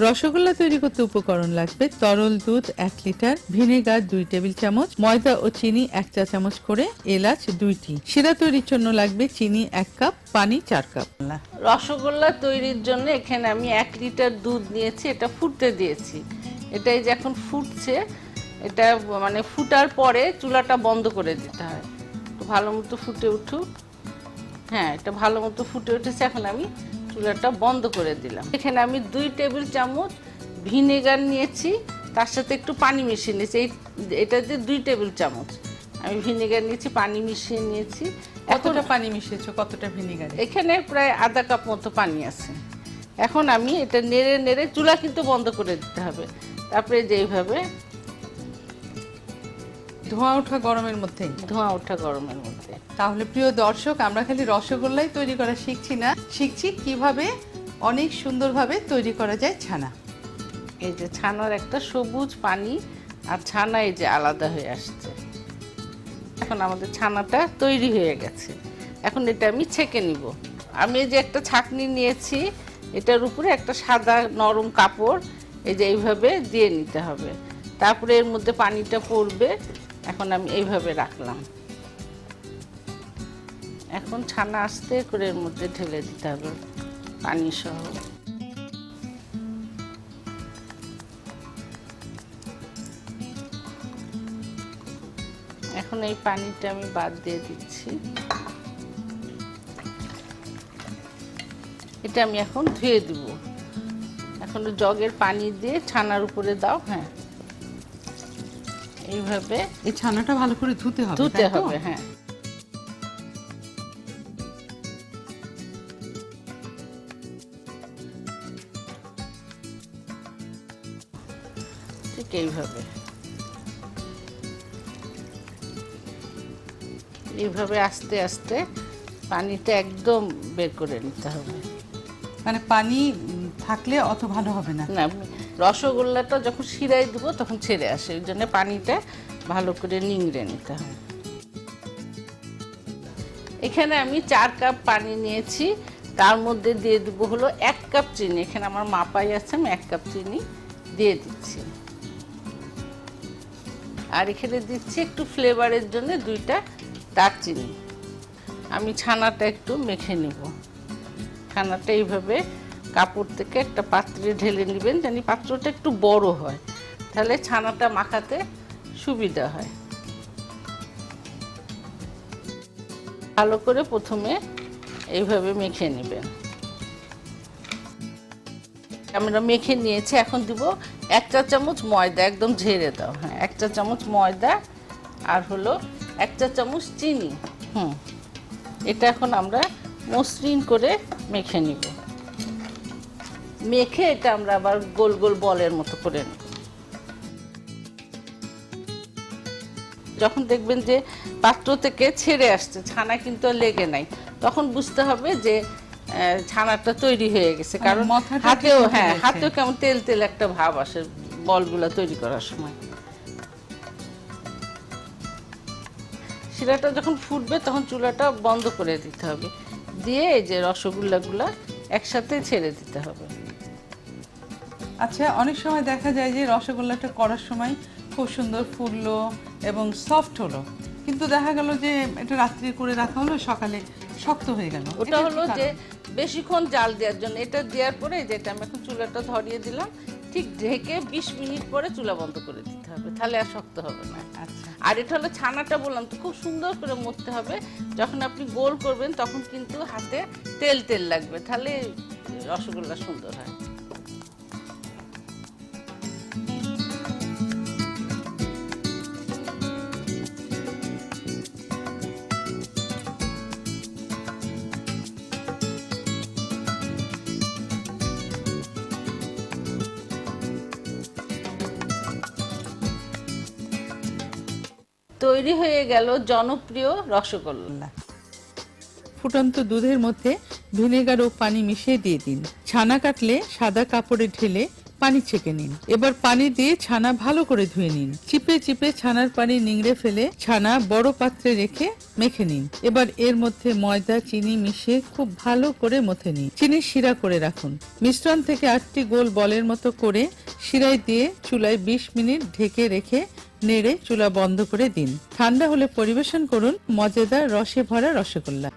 রসগোল্লা তৈরি করতে উপকরণ লাগবে তরল দুধ 1 লিটার, ভিনেগার 2 টেবিল চামচ, ময়দা ও চিনি 1 চা চামচ করে, এলাচ 2টি। শিরা তৈরির জন্য লাগবে চিনি 1 কাপ, পানি 4 কাপ। রসগোল্লা তৈরির জন্য এখানে আমি 1 লিটার দুধ নিয়েছি, এটা ফুটতে দিয়েছি। এটাই যে এখন ফুটছে, এটা মানে ফুটার পরে চুলাটা বন্ধ করে দিতে হয়। তো ভালো মতো ফুটে উঠুক। হ্যাঁ, এটা ভালো মতো ফুটে উঠেছে, এখন আমি চুলাটা বন্ধ করে দিলাম। এখানে আমি 2 টেবিল চামচ ভিনেগার নিয়েছি, তার সাথে একটু পানি মিশিয়ে নিয়েছি। এটা দিয়ে 2 টেবিল চামচ আমি ভিনেগার নিয়েছি, পানি মিশিয়ে নিয়েছি। কতটা পানি মিশিয়েছো, কতটা ভিনেগার? এখানে প্রায় আধা কাপ মতো পানি আছে। এখন আমি এটা নেড়ে নেড়ে, চুলা কিন্তু বন্ধ করে দিতে হবে। তারপরে যেইভাবে ধোঁয়া ওঠা গরমের মধ্যে, ধোঁয়া ওঠা গরমের মধ্যে। তাহলে প্রিয় দর্শক, আমরা খালি রসগোল্লাই তৈরি করা শিখছি না, শিখছি কিভাবে অনেক সুন্দরভাবে তৈরি করা যায় ছানা। এই যে ছানার একটা সবুজ পানি আর ছানা এই যে আলাদা হয়ে আসছে। এখন আমাদের ছানাটা তৈরি হয়ে গেছে। এখন এটা আমি ছেঁকে নিব। আমি এই যে একটা ছাঁকনি নিয়েছি, এটার উপরে একটা সাদা নরম কাপড় এই যে এইভাবে দিয়ে নিতে হবে। তারপরে এর মধ্যে পানিটা পড়বে। এখন আমি এইভাবে রাখলাম। এখন ছানা আস্তে করে এর মধ্যে ঢেলে দিতে হবে পানি সহ। এখন এই পানিটা আমি বাদ দিয়ে দিচ্ছি। এটা আমি এখন ধুয়ে দিব। এখন জগের পানি দিয়ে ছানার উপরে দাও। হ্যাঁ, এইভাবে এই ছানাটা ভালো করে ধুতে হবে, ধুতে হবে। হ্যাঁ, ঠিক এইভাবে এইভাবে আস্তে আস্তে পানিটা একদম বের করে নিতে হবে। মানে পানি থাকলে অত ভালো হবে না। না, রসগোল্লাটা যখন শিরায় দিব তখন ছেড়ে আসে, ওই জন্য পানিটা ভালো করে নিংড়ে নিতে হয়। এখানে আমি 4 কাপ পানি নিয়েছি, তার মধ্যে দিয়ে দেব হলো 1 কাপ চিনি। এখানে আমার মাপাই আছে, আমি 1 কাপ চিনি দিয়ে দিচ্ছি। আর এখানে দিচ্ছি একটু ফ্লেভারের জন্য 2টা দারচিনি। আমি ছানাটা একটু মেখে নিব। ছানাটা এইভাবে কাপড় থেকে একটা পাত্রে ঢেলে নেবেন, জানি পাত্রটা একটু বড় হয়, তাহলে ছানাটা মাখাতে সুবিধা হয়। ভালো করে প্রথমে এইভাবে মেখে নেবেন। আমরা মেখে নিয়েছি, এখন দিব 1 চা চামচ ময়দা, একদম ঝেড়ে দাও। হ্যাঁ, 1 চা চামচ ময়দা আর হলো 1 চা চামচ চিনি। এটা এখন আমরা মসৃণ করে মেখে নিব। মেখে এটা আমরা আবার গোল গোল বলের মতো করে নেব। যখন দেখবেন যে পাত্র থেকে ছেড়ে আসছে, ছানা কিন্তু আর লেগে নাই, তখন বুঝতে হবে যে ছানাটা তৈরি হয়ে গেছে। কারণ হাতেও, হ্যাঁ, হাতেও কেমন তেল তেল একটা ভাব আসে বলগুলা তৈরি করার সময়। শিরাটা যখন ফুটবে তখন চুলাটা বন্ধ করে দিতে হবে, দিয়ে এই যে রসগোল্লাগুলা একসাথে ছেড়ে দিতে হবে। আচ্ছা, অনেক সময় দেখা যায় যে রসগোল্লাটা করার সময় খুব সুন্দর ফুললো এবং সফট হলো, কিন্তু দেখা গেল যে এটা রাত্রে করে রাখা হলো, সকালে শক্ত হয়ে গেল। ওটা হলো যে বেশিক্ষণ জাল দেওয়ার জন্য। এটা দেওয়ার পরে যেটা আমি এখন চুলাটা ধরিয়ে দিলাম, ঠিক ঢেকে 20 মিনিট পরে চুলা বন্ধ করে দিতে হবে, তাহলে আর শক্ত হবে না। আচ্ছা, আর এটা হলো ছানাটা বললাম তো, খুব সুন্দর করে মথতে হবে। যখন আপনি গোল করবেন তখন কিন্তু হাতে তেল তেল লাগবে, তাহলে রসগোল্লা সুন্দর হয়। তৈরি হয়ে গেল জনপ্রিয় রসগোল্লা। ফুটন্ত দুধের মধ্যে ভিনেগার ও পানি মিশিয়ে দিয়ে দিন। ছানা কাটলে সাদা কাপড়ে ঢেলে পানি ছেঁকে নিন। এবার পানি দিয়ে ছানা ভালো করে ধুয়ে নিন। চিপে চিপে ছানার পানি নিংড়ে ফেলে ছানা বড় পাত্রে রেখে মেখে নিন। এবার এর মধ্যে ময়দা চিনি মিশিয়ে খুব ভালো করে মথে নিন। চিনি শিরা করে রাখুন। মিশ্রণ থেকে 8টি গোল বলের মতো করে শিরায় দিয়ে চুলায় 20 মিনিট ঢেকে রেখে নেড়ে চুলা বন্ধ করে দিন। ঠান্ডা হলে পরিবেশন করুন মজাদার রসে ভরা রসগোল্লা।